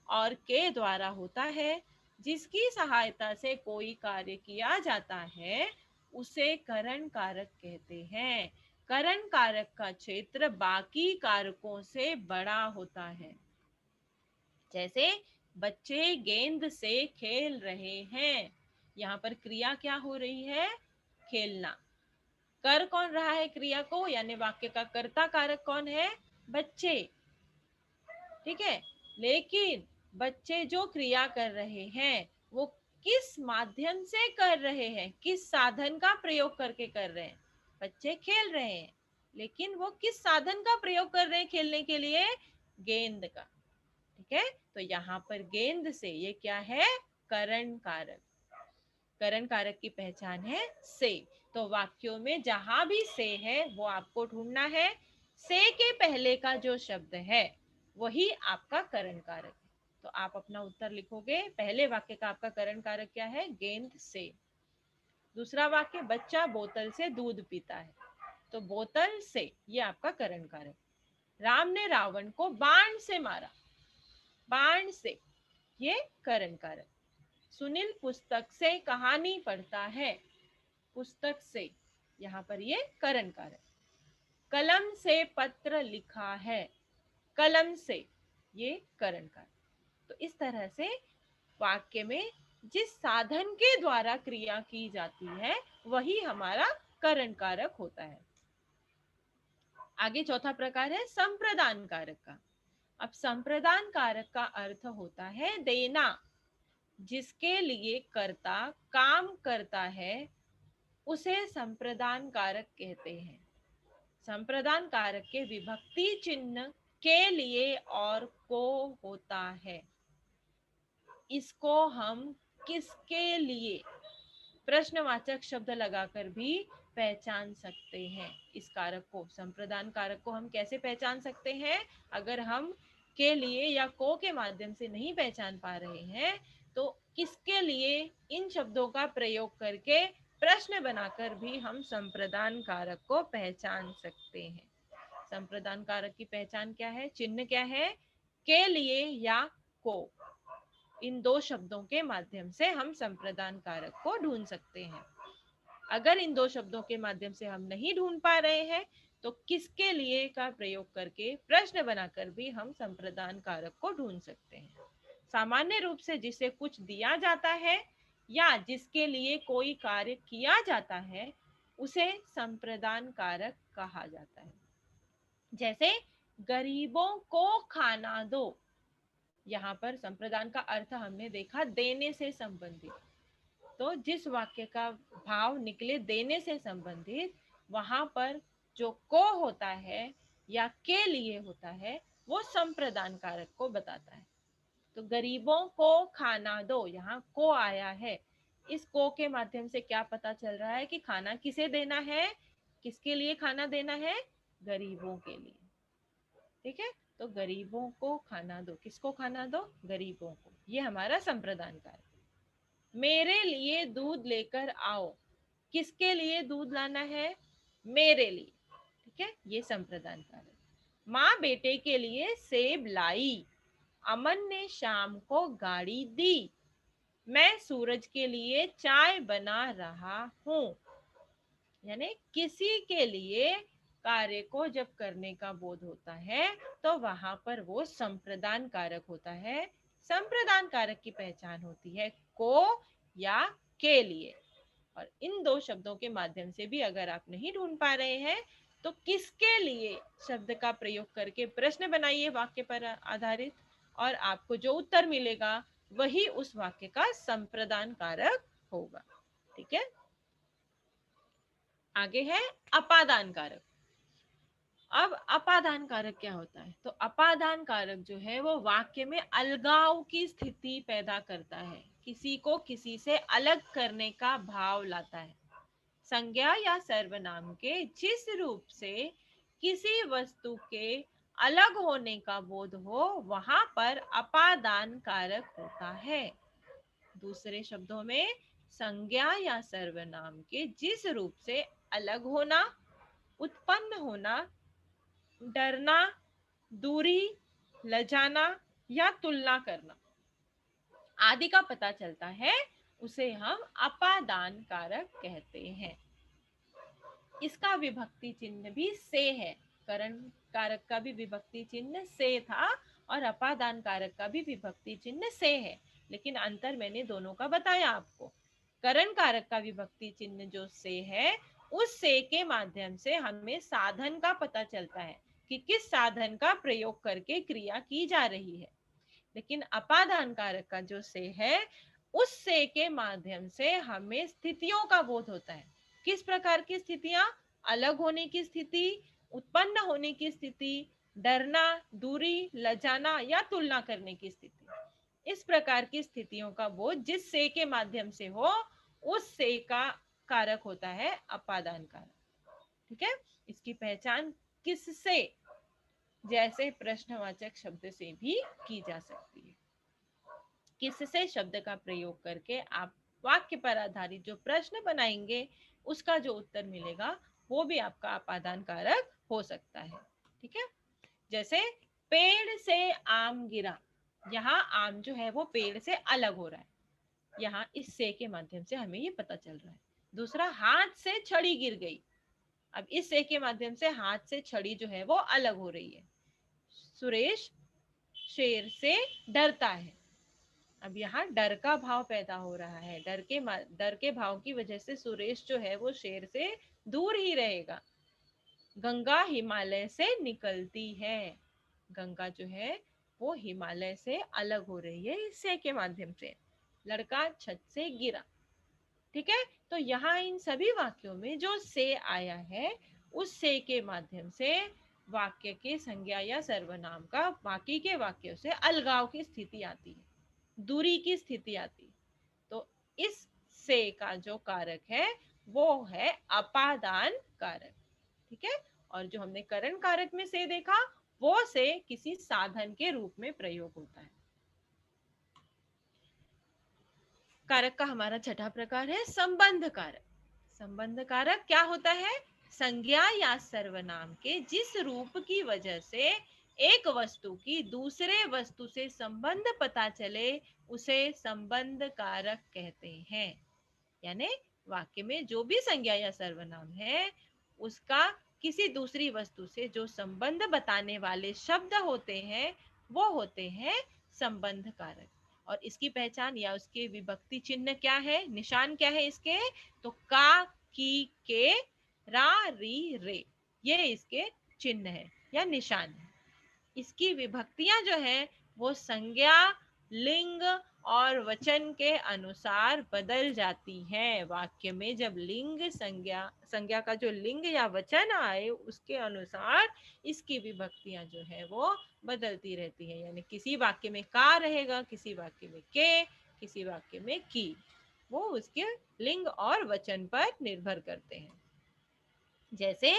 [SPEAKER 1] और के द्वारा होता है। जिसकी सहायता से कोई कार्य किया जाता है उसे करण कारक कहते हैं। करण कारक का क्षेत्र बाकी कारकों से बड़ा होता है। जैसे बच्चे गेंद से खेल रहे हैं, यहाँ पर क्रिया क्या हो रही है? खेलना। कर कौन रहा है क्रिया को, यानी वाक्य का कर्ता कारक कौन है? बच्चे। ठीक है, लेकिन बच्चे जो क्रिया कर रहे हैं वो किस माध्यम से कर रहे हैं, किस साधन का प्रयोग करके कर रहे हैं? बच्चे खेल रहे हैं, लेकिन वो किस साधन का प्रयोग कर रहे हैं खेलने के लिए? गेंद का। ठीक है, तो यहाँ पर गेंद से, ये क्या है? करण कारक। करण कारक की पहचान है से। तो वाक्यों में जहां भी से है वो आपको ढूंढना है। से के पहले का जो शब्द है वही आपका करण कारक है। तो आप अपना उत्तर लिखोगे, पहले वाक्य का आपका करण कारक क्या है? गेंद से। दूसरा वाक्य, बच्चा बोतल से दूध पीता है, तो बोतल से, ये आपका करण कारक। राम ने रावण को बाण से मारा, बाण से, ये करण कारक। सुनील पुस्तक से कहानी पढ़ता है, पुस्तक से, यहाँ पर ये करण कारक। कलम से पत्र लिखा है, कलम से, ये करण कारक। तो इस तरह से वाक्य में जिस साधन के द्वारा क्रिया की जाती है वही हमारा करण कारक होता है। आगे चौथा प्रकार है संप्रदान कारक का। अब संप्रदान कारक का अर्थ होता है देना। जिसके लिए कर्ता काम करता है उसे संप्रदान कारक कहते हैं। संप्रदान कारक के विभक्ति चिन्ह के लिए और को होता है। इसको हम किसके लिए प्रश्नवाचक शब्द लगाकर भी पहचान सकते हैं। इस कारक को, संप्रदान कारक को हम कैसे पहचान सकते हैं? अगर हम के लिए या को के माध्यम से नहीं पहचान पा रहे हैं तो किसके लिए इन शब्दों का प्रयोग करके प्रश्न बनाकर भी हम संप्रदान कारक को पहचान सकते हैं। संप्रदान कारक की पहचान क्या है? चिन्ह क्या है? के लिए या को, इन दो शब्दों के माध्यम से हम संप्रदान कारक को ढूंढ सकते हैं। अगर इन दो शब्दों के माध्यम से हम नहीं ढूंढ पा रहे हैं तो किसके लिए का प्रयोग करके प्रश्न बनाकर भी हम संप्रदान कारक को ढूंढ सकते हैं। सामान्य रूप से जिसे कुछ दिया जाता है या जिसके लिए कोई कार्य किया जाता है उसे संप्रदान कारक कहा जाता है। जैसे गरीबों को खाना दो, यहाँ पर संप्रदान का अर्थ हमने देखा देने से संबंधित। तो जिस वाक्य का भाव निकले देने से संबंधित, वहां पर जो को होता है या के लिए होता है वो संप्रदान कारक को बताता है। तो गरीबों को खाना दो, यहाँ को आया है। इस को के माध्यम से क्या पता चल रहा है कि खाना किसे देना है, किसके लिए खाना देना है, गरीबों के लिए। ठीक है, तो गरीबों को खाना दो, किसको खाना दो, गरीबों को, ये हमारा संप्रदान कारक। मेरे लिए दूध लेकर आओ, किसके लिए दूध लाना है, मेरे लिए। ठीक है, ये संप्रदान कारक। माँ बेटे के लिए सेब लाई, अमन ने शाम को गाड़ी दी, मैं सूरज के लिए चाय बना रहा हूं। यानी किसी के लिए कार्य को जब करने का बोध होता है तो वहां पर वो संप्रदान कारक होता है। संप्रदान कारक की पहचान होती है को या के लिए। और इन दो शब्दों के माध्यम से भी अगर आप नहीं ढूंढ पा रहे हैं तो किसके लिए शब्द का प्रयोग करके प्रश्न बनाइए वाक्य पर आधारित, और आपको जो उत्तर मिलेगा वही उस वाक्य का संप्रदान कारक होगा। ठीक है, आगे है अपादान कारक। अब अपादान कारक क्या होता है, तो अपादान कारक जो है वो वाक्य में अलगाव की स्थिति पैदा करता है, किसी को किसी से अलग करने का भाव लाता है। संज्ञा या सर्वनाम के जिस रूप से किसी वस्तु के अलग होने का बोध हो वहां पर अपादान कारक होता है। दूसरे शब्दों में संज्ञा या सर्वनाम के जिस रूप से अलग होना, उत्पन्न होना, डरना, दूरी, लजाना या तुलना करना आदि का पता चलता है, उसे हम अपादान कारक कहते हैं। इसका विभक्ति चिन्ह भी से है। करण कारक का भी विभक्ति चिन्ह से था और अपादान कारक का भी विभक्ति चिन्ह से है, लेकिन अंतर मैंने दोनों का बताया आपको। करण कारक का विभक्ति चिन्ह जो से है, उस से के माध्यम से हमें साधन का पता चलता है कि किस साधन का प्रयोग करके क्रिया की जा रही है। लेकिन अपादान कारक का जो से है, उस से के माध्यम से हमें स्थितियों का बोध होता है। किस प्रकार की स्थितियां, अलग होने की स्थिति, उत्पन्न होने की स्थिति, डरना, दूरी, लजाना या तुलना करने की स्थिति। इस प्रकार की स्थितियों का बोध जिस से के माध्यम से हो, उस से का कारक होता है अपादान कारक। ठीक है, इसकी पहचान किससे, जैसे प्रश्नवाचक शब्द से भी की जा सकती है। किससे शब्द का प्रयोग करके आप वाक्य पर आधारित जो प्रश्न बनाएंगे उसका जो उत्तर मिलेगा वो भी आपका अपादान कारक हो सकता है। ठीक है, जैसे पेड़ से आम गिरा, यहाँ आम जो है वो पेड़ से अलग हो रहा है, यहाँ इस से के माध्यम से हमें ये पता चल रहा है। दूसरा, हाथ से छड़ी गिर गई, अब इस से के माध्यम से हाथ से छड़ी जो है वो अलग हो रही है। सुरेश शेर से डरता है, अब यहाँ डर का भाव पैदा हो रहा है, डर के भाव की वजह से सुरेश जो है वो शेर से दूर ही रहेगा। गंगा हिमालय से निकलती है, गंगा जो है वो हिमालय से अलग हो रही है इससे के माध्यम से। लड़का छत से गिरा। ठीक है, तो यहाँ इन सभी वाक्यों में जो से आया है उस से के माध्यम से वाक्य के संज्ञा या सर्वनाम का बाकी के वाक्यों से अलगाव की स्थिति आती है, दूरी की स्थिति आती। तो इस से का जो कारक है वो है अपादान कारक। ठीक है, और जो हमने करण कारक में से देखा वो से किसी साधन के रूप में प्रयोग होता है। कारक का हमारा छठा प्रकार है संबंध कारक। संबंध कारक क्या होता है, संज्ञा या सर्वनाम के जिस रूप की वजह से एक वस्तु की दूसरे वस्तु से संबंध पता चले उसे संबंध कारक कहते हैं। यानी वाक्य में जो भी संज्ञा या सर्वनाम है उसका किसी दूसरी वस्तु से जो संबंध बताने वाले शब्द होते हैं वो होते हैं संबंध कारक। और इसकी पहचान या उसके विभक्ति चिन्ह क्या है, निशान क्या है इसके, तो का, की, के, रा, री, रे, ये इसके चिन्ह है या निशान है। इसकी विभक्तियां जो है वो संज्ञा, लिंग और वचन के अनुसार बदल जाती है। वाक्य में जब लिंग संज्ञा संज्ञा का जो लिंग या वचन आए उसके अनुसार इसकी विभक्तियां जो है वो बदलती रहती है। यानी किसी वाक्य में का रहेगा, किसी वाक्य में के, किसी वाक्य में की, वो उसके लिंग और वचन पर निर्भर करते हैं। जैसे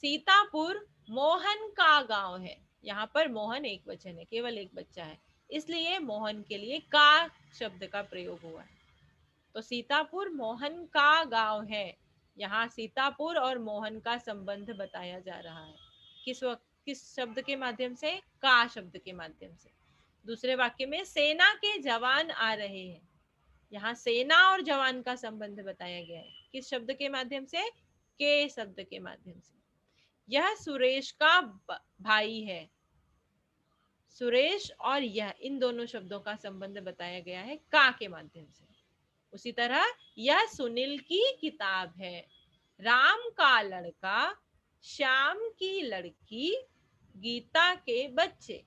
[SPEAKER 1] सीतापुर मोहन का गांव है, यहाँ पर मोहन एक वचन है, केवल एक बच्चा है, इसलिए मोहन के लिए का शब्द का प्रयोग हुआ है। तो सीतापुर मोहन का गांव है, यहाँ सीतापुर और मोहन का संबंध बताया जा रहा है। किस शब्द के माध्यम से? का शब्द के माध्यम से। दूसरे वाक्य में सेना के जवान आ रहे हैं, यहाँ सेना और जवान का संबंध बताया गया है। किस शब्द के माध्यम से? के शब्द के माध्यम से। यह सुरेश का भाई है, सुरेश और यह इन दोनों शब्दों का संबंध बताया गया है का के माध्यम से। उसी तरह यह सुनील की किताब है, राम का लड़का, श्याम की लड़की, गीता के बच्चे।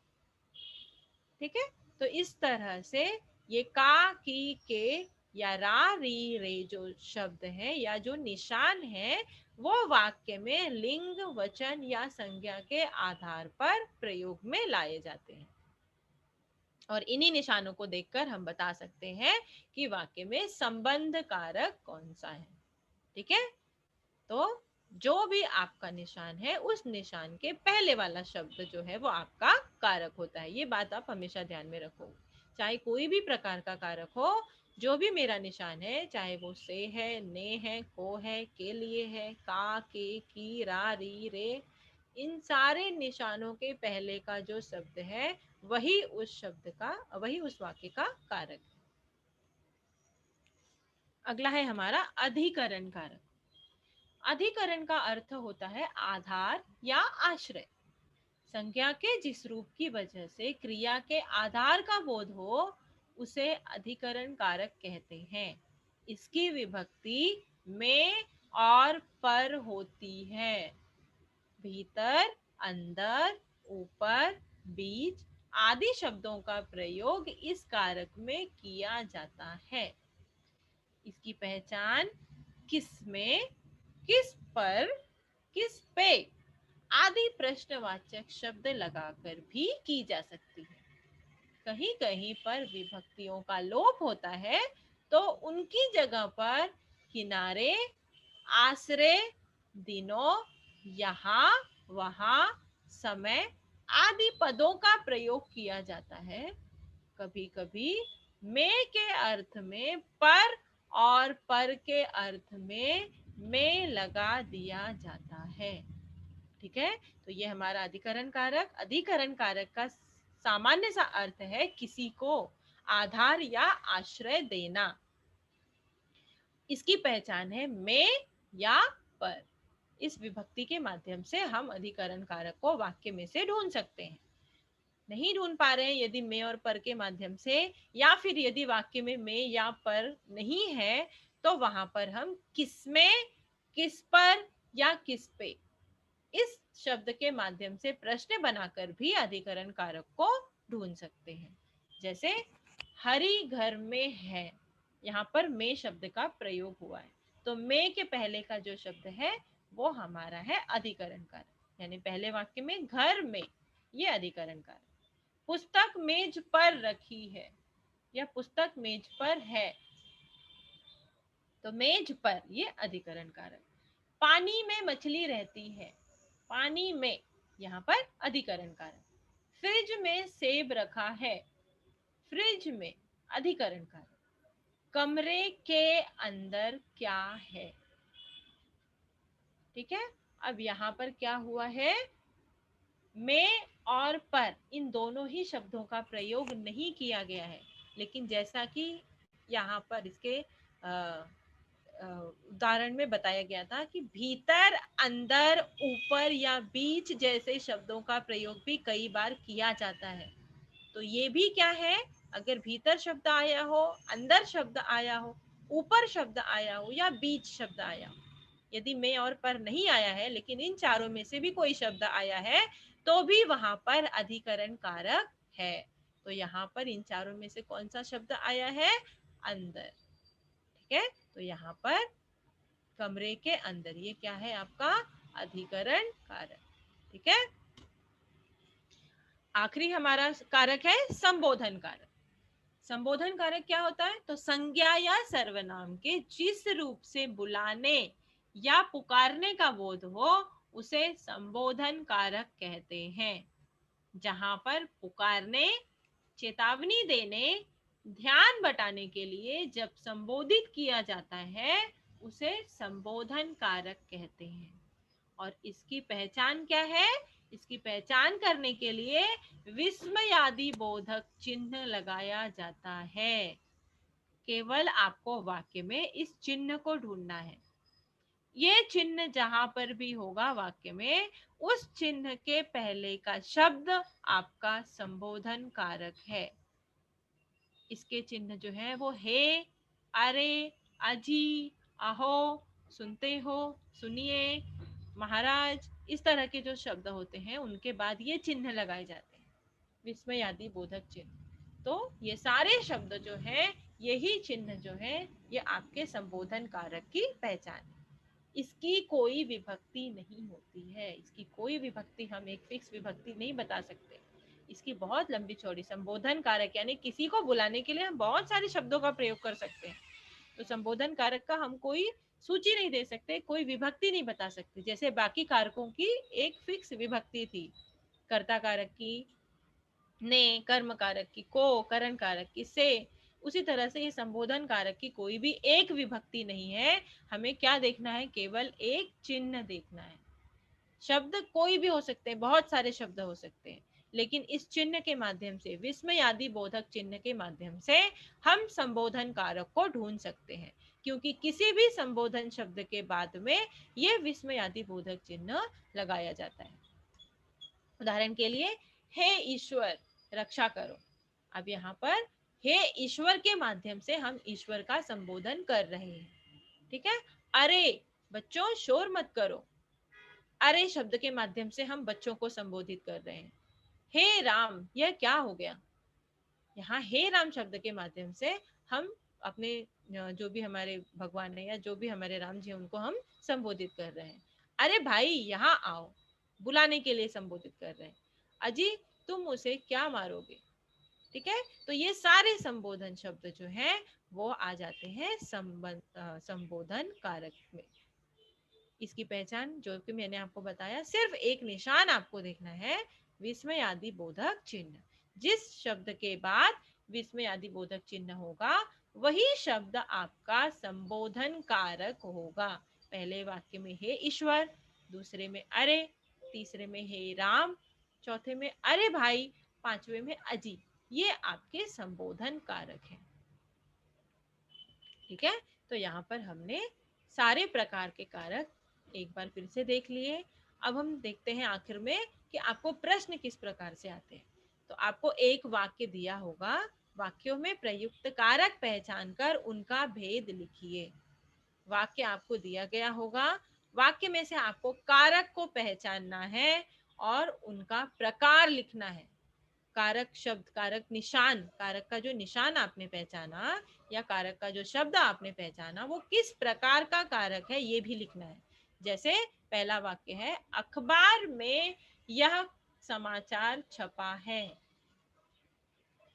[SPEAKER 1] ठीक है, तो इस तरह से ये का, की, के या रा, री, रे जो शब्द है या जो निशान है वो वाक्य में लिंग, वचन या संज्ञा के आधार पर प्रयोग में लाए जाते हैं। और इन्हीं निशानों को देखकर हम बता सकते हैं कि वाक्य में संबंध कारक कौन सा है। ठीक है, तो जो भी आपका निशान है उस निशान के पहले वाला शब्द जो है वो आपका कारक होता है। ये बात आप हमेशा ध्यान में रखो। चाहे कोई भी प्रकार का कारक हो, जो भी मेरा निशान है, चाहे वो से है, ने है, को है, के लिए है, का, के, की, रा, री, रे, इन सारे निशानों के पहले का जो शब्द है वही उस शब्द का, वही उस वाक्य का कारक है। अगला है हमारा अधिकरण कारक। अधिकरण का अर्थ होता है आधार या आश्रय। संज्ञा के जिस रूप की वजह से क्रिया के आधार का बोध हो उसे अधिकरण कारक कहते हैं। इसकी विभक्ति में और पर होती है। भीतर, अंदर, ऊपर, बीच आदि शब्दों का प्रयोग इस कारक में किया जाता है। इसकी पहचान किस में, किस पर, किस पे आदि प्रश्नवाचक शब्द लगाकर भी की जा सकती है। कहीं कहीं पर विभक्तियों का लोप होता है तो उनकी जगह पर किनारे, आश्रय, दिनों, यहाँ, वहाँ, समय आदि पदों का प्रयोग किया जाता है। कभी कभी में के अर्थ में पर और पर के अर्थ में लगा दिया जाता है। ठीक है, तो ये हमारा अधिकरण कारक। अधिकरण कारक का सामान्य सा अर्थ है किसी को आधार या आश्रय देना। इसकी पहचान है में या पर। इस विभक्ति के माध्यम से हम अधिकरण कारक को वाक्य में से ढूंढ सकते हैं। नहीं ढूंढ पा रहे हैं यदि में और पर के माध्यम से, या फिर यदि वाक्य में या पर नहीं है तो वहां पर हम किस में, किस पर या किस पे इस शब्द के माध्यम से प्रश्न बनाकर भी अधिकरण कारक को ढूंढ सकते हैं। जैसे हरि घर में है, यहाँ पर में शब्द का प्रयोग हुआ है, तो में के पहले का जो शब्द है वो हमारा है अधिकरण कारक। यानी पहले वाक्य में घर में, ये अधिकरण कारक। पुस्तक मेज पर रखी है, यह पुस्तक मेज पर है, तो मेज पर ये अधिकरण कारक। पानी में मछली रहती है, पानी में, यहाँ पर अधिकरण कारक। फ्रिज में सेब रखा है, फ्रिज में, अधिकरण कारक। कमरे के अंदर क्या है। ठीक है, अब यहाँ पर क्या हुआ है, में और पर इन दोनों ही शब्दों का प्रयोग नहीं किया गया है, लेकिन जैसा कि यहाँ पर इसके उदाहरण में बताया गया था कि भीतर, अंदर, ऊपर या बीच जैसे शब्दों का प्रयोग भी कई बार किया जाता है। तो ये भी क्या है, अगर भीतर शब्द आया हो, अंदर शब्द आया हो, ऊपर शब्द आया हो या बीच शब्द आया हो, यदि में और पर नहीं आया है लेकिन इन चारों में से भी कोई शब्द आया है तो भी वहां पर अधिकरण कारक है। तो यहाँ पर इन चारों में से कौन सा शब्द आया है? अंदर। ठीक है, तो यहाँ पर कमरे के अंदर, ये क्या है आपका? अधिकरण कारक। ठीक है, आखिरी हमारा कारक है संबोधन कारक। संबोधन कारक क्या होता है? तो संज्ञा या सर्वनाम के जिस रूप से बुलाने या पुकारने का बोध हो उसे संबोधन कारक कहते हैं। जहां पर पुकारने, चेतावनी देने, ध्यान बटाने के लिए जब संबोधित किया जाता है उसे संबोधन कारक कहते हैं। और इसकी पहचान क्या है? इसकी पहचान करने के लिए विस्मयादि बोधक चिन्ह लगाया जाता है। केवल आपको वाक्य में इस चिन्ह को ढूंढना है। ये चिन्ह जहां पर भी होगा वाक्य में, उस चिन्ह के पहले का शब्द आपका संबोधन कारक है। इसके चिन्ह जो है वो हे, अरे, अजी, अहो, सुनते हो, सुनिए, महाराज, इस तरह के जो शब्द होते हैं उनके बाद ये चिन्ह लगाए जाते हैं, विस्मय आदि बोधक चिन्ह। तो ये सारे शब्द जो है, यही चिन्ह जो है, ये आपके संबोधन कारक की पहचान है। इसकी कोई विभक्ति नहीं होती है, इसकी कोई विभक्ति, हम एक फिक्स विभक्ति नहीं बता सकते। इसकी बहुत लंबी चौड़ी संबोधन कारक, यानी किसी को बुलाने के लिए हम बहुत सारे शब्दों का प्रयोग कर सकते हैं। तो संबोधन कारक का हम कोई सूची नहीं दे सकते, कोई विभक्ति नहीं बता सकते। जैसे बाकी कारकों की एक फिक्स विभक्ति थी, कर्ता कारक की ने, कर्म कारक की को, करण कारक की से, उसी तरह से ये संबोधन कारक की कोई भी एक विभक्ति नहीं है। हमें क्या देखना है? केवल एक चिन्ह देखना है। शब्द कोई भी हो सकते हैं, बहुत सारे शब्द हो सकते हैं, लेकिन इस चिन्ह के माध्यम से, विस्मय आदि बोधक चिन्ह के माध्यम से हम संबोधन कारक को ढूंढ सकते हैं। क्योंकि किसी भी संबोधन शब्द के बाद में ये विस्मय आदि बोधक चिन्ह लगाया जाता है। उदाहरण के लिए, हे ईश्वर रक्षा करो। अब यहाँ पर हे ईश्वर के माध्यम से हम ईश्वर का संबोधन कर रहे हैं। ठीक है, अरे बच्चों शोर मत करो, अरे शब्द के माध्यम से हम बच्चों को संबोधित कर रहे हैं। हे राम, यह क्या हो गया? यहाँ हे राम शब्द के माध्यम से हम अपने जो भी हमारे भगवान है या जो भी हमारे राम जी हैं उनको हम संबोधित कर रहे हैं। अरे भाई यहाँ आओ, बुलाने के लिए संबोधित कर रहे हैं। अजी तुम उसे क्या मारोगे? ठीक है, तो ये सारे संबोधन शब्द जो हैं वो आ जाते हैं संबोधन कारक में। इसकी पहचान जो कि मैंने आपको बताया, सिर्फ एक निशान आपको देखना है, विस्मय आदि बोधक चिन्ह। जिस शब्द के बाद विस्मय आदि बोधक चिन्ह होगा वही शब्द आपका संबोधन कारक होगा। पहले वाक्य में हे ईश्वर, दूसरे में अरे, तीसरे में हे राम, चौथे में अरे भाई, पांचवे में अजी। ये आपके संबोधन कारक हैं। ठीक है, तो यहाँ पर हमने सारे प्रकार के कारक एक बार फिर से देख लिए। अब हम देखते हैं आखिर में कि आपको प्रश्न किस प्रकार से आते हैं। तो आपको एक वाक्य दिया होगा, वाक्यों में प्रयुक्त कारक पहचान कर उनका भेद लिखिए। वाक्य आपको दिया गया होगा, वाक्य में से आपको कारक को पहचानना है और उनका प्रकार लिखना है। कारक शब्द, कारक निशान, कारक का जो निशान आपने पहचाना या कारक का जो शब्द आपने पहचाना वो किस प्रकार का कारक है ये भी लिखना है। जैसे पहला वाक्य है, अखबार में यह समाचार छपा है।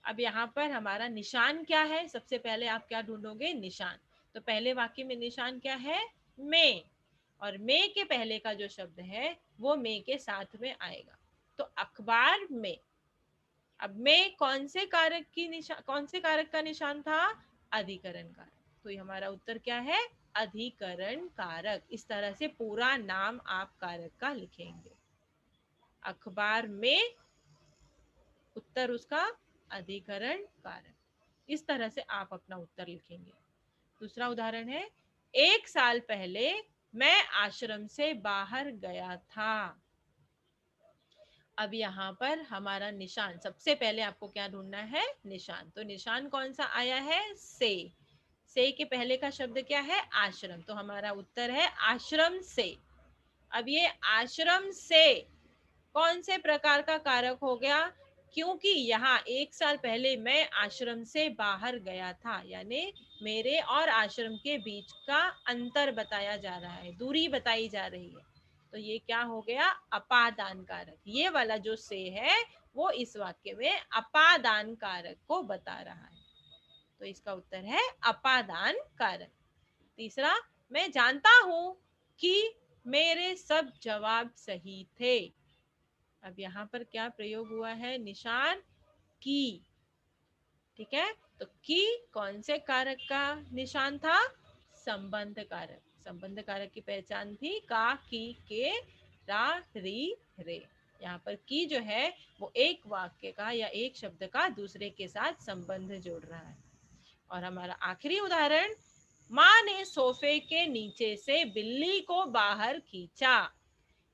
[SPEAKER 1] अब यहाँ पर हमारा निशान क्या है? सबसे पहले आप क्या ढूंढोगे? निशान। तो पहले वाक्य में निशान क्या है? में, और में के पहले का जो शब्द है वो में के साथ में आएगा। तो अखबार में, अब में कौन से कारक की निशान, कौन से कारक का निशान था? अधिकरण कारक। तो ये हमारा उत्तर क्या है? अधिकरण कारक। इस तरह से पूरा नाम आप कारक का लिखेंगे। अखबार में, उत्तर उसका अधिकरण कारक। इस तरह से आप अपना उत्तर लिखेंगे। दूसरा उदाहरण है, एक साल पहले मैं आश्रम से बाहर गया था। अब यहाँ पर हमारा निशान, सबसे पहले आपको क्या ढूंढना है? निशान। तो निशान कौन सा आया है? से के पहले का शब्द क्या है? आश्रम। तो हमारा उत्तर है आश्रम से। अब ये आश्रम से कौन से प्रकार का कारक हो गया? क्योंकि यहाँ 1 साल पहले मैं आश्रम से बाहर गया था, यानी मेरे और आश्रम के बीच का अंतर बताया जा रहा है, दूरी बताई जा रही है। तो ये क्या हो गया, अपादान कारक। ये वाला जो से है वो इस वाक्य में अपादान कारक को बता रहा है। तो इसका उत्तर है अपादान कारक। तीसरा, मैं जानता हूं कि मेरे सब जवाब सही थे। अब यहाँ पर क्या प्रयोग हुआ है, निशान की। ठीक है, तो की कौन से कारक का निशान था, संबंध कारक। संबंध कारक की पहचान थी का, की, के, रा, री, रे। यहाँ पर की जो है वो एक वाक्य का या एक शब्द का दूसरे के साथ संबंध जोड़ रहा है। और हमारा आखिरी उदाहरण, माँ ने सोफे के नीचे से बिल्ली को बाहर खींचा।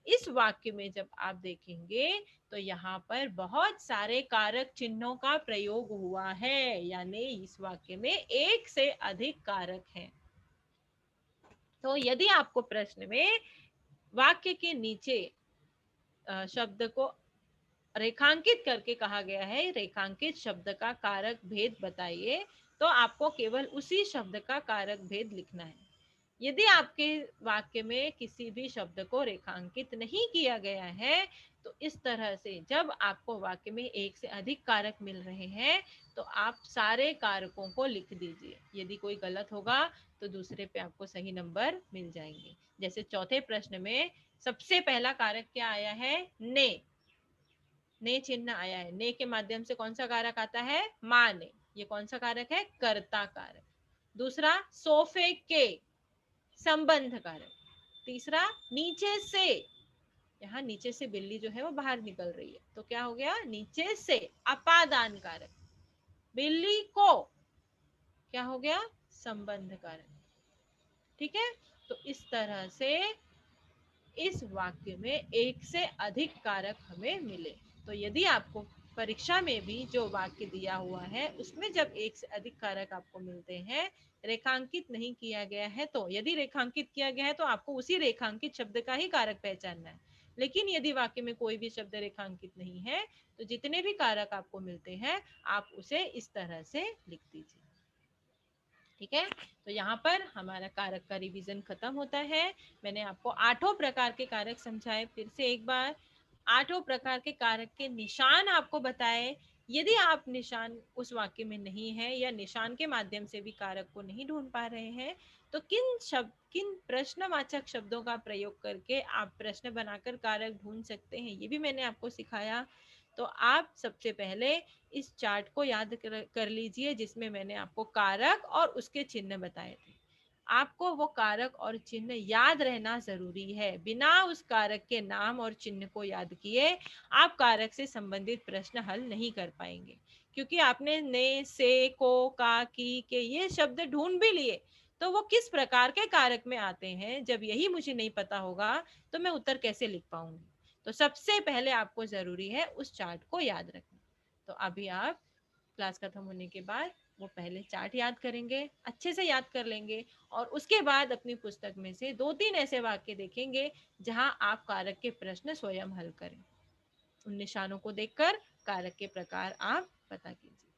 [SPEAKER 1] इस वाक्य में जब आप देखेंगे तो यहाँ पर बहुत सारे कारक चिन्हों का प्रयोग हुआ है, यानी इस वाक्य में एक से अधिक कारक हैं। तो यदि आपको प्रश्न में वाक्य के नीचे शब्द को रेखांकित करके कहा गया है, रेखांकित शब्द का कारक भेद बताइए, तो आपको केवल उसी शब्द का कारक भेद लिखना है। यदि आपके वाक्य में किसी भी शब्द को रेखांकित नहीं किया गया है, तो इस तरह से जब आपको वाक्य में एक से अधिक कारक मिल रहे हैं तो आप सारे कारकों को लिख दीजिए। यदि कोई गलत होगा तो दूसरे पे आपको सही नंबर मिल जाएंगे। जैसे चौथे प्रश्न में सबसे पहला कारक क्या आया है, ने चिन्ह आया है। ने के माध्यम से कौन सा कारक आता है, माँ ने। ये कौन सा कारक है, कर्ता कारक। दूसरा, सोफे के, संबंध कारक। तीसरा, नीचे से, यहाँ नीचे से बिल्ली जो है वो बाहर निकल रही है, तो क्या हो गया, नीचे से, अपादान कारक। बिल्ली को, क्या हो गया, संबंध कारक। ठीक है, तो इस तरह से इस वाक्य में एक से अधिक कारक हमें मिले। तो यदि आपको परीक्षा में भी जो वाक्य दिया हुआ है उसमें जब एक से अधिक कारक आपको मिलते हैं, रेखांकित नहीं किया गया है, तो यदि रेखांकित किया गया है तो आपको उसी रेखांकित शब्द का ही कारक पहचानना है। लेकिन यदि वाक्य में कोई भी शब्द रेखांकित नहीं है तो जितने भी कारक आपको मिलते हैं आप उसे इस तरह से लिख दीजिए। ठीक है, तो यहाँ पर हमारा कारक का रिवीजन खत्म होता है। मैंने आपको 8 प्रकार के कारक समझाए, फिर से एक बार 8 प्रकार के कारक के निशान आपको बताए। यदि आप निशान उस वाक्य में नहीं है या निशान के माध्यम से भी कारक को नहीं ढूंढ पा रहे हैं तो किन प्रश्नवाचक शब्दों का प्रयोग करके आप प्रश्न बनाकर कारक ढूंढ सकते हैं, ये भी मैंने आपको सिखाया। तो आप सबसे पहले इस चार्ट को याद कर लीजिए जिसमें मैंने आपको कारक और उसके चिन्ह बताए थे। आपको वो कारक और चिन्ह याद रहना जरूरी है। बिना उस कारक के नाम और चिन्ह को याद किए आप कारक से संबंधित प्रश्न हल नहीं कर पाएंगे, क्योंकि आपने ने, से, को, का, की, के ये शब्द ढूंढ भी लिए, तो वो किस प्रकार के कारक में आते हैं जब यही मुझे नहीं पता होगा तो मैं उत्तर कैसे लिख पाऊंगी। तो सबसे पहले आपको जरूरी है उस चार्ट को याद रखना। तो अभी आप क्लास खत्म होने के बाद वो पहले चार्ट याद करेंगे, अच्छे से याद कर लेंगे, और उसके बाद अपनी पुस्तक में से 2-3 ऐसे वाक्य देखेंगे जहां आप कारक के प्रश्न स्वयं हल करें। उन निशानों को देखकर कारक के प्रकार आप पता कीजिए।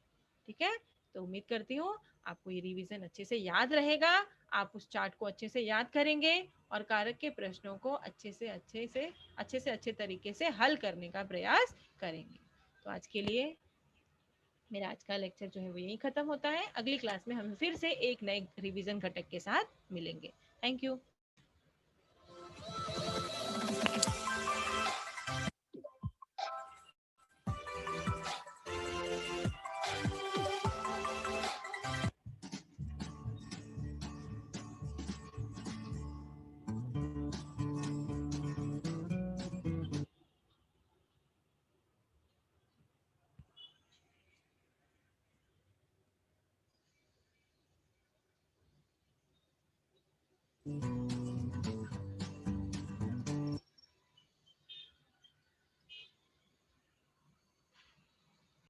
[SPEAKER 1] ठीक है, तो उम्मीद करती हूँ आपको ये रिवीजन अच्छे से याद रहेगा। आप उस चार्ट को अच्छे से याद करेंगे और कारक के प्रश्नों को अच्छे तरीके से हल करने का प्रयास करेंगे। तो आज के लिए मेरा आज का लेक्चर जो है वो यहीं खत्म होता है। अगली क्लास में हम फिर से एक नए रिवीजन घटक के साथ मिलेंगे। Thank you.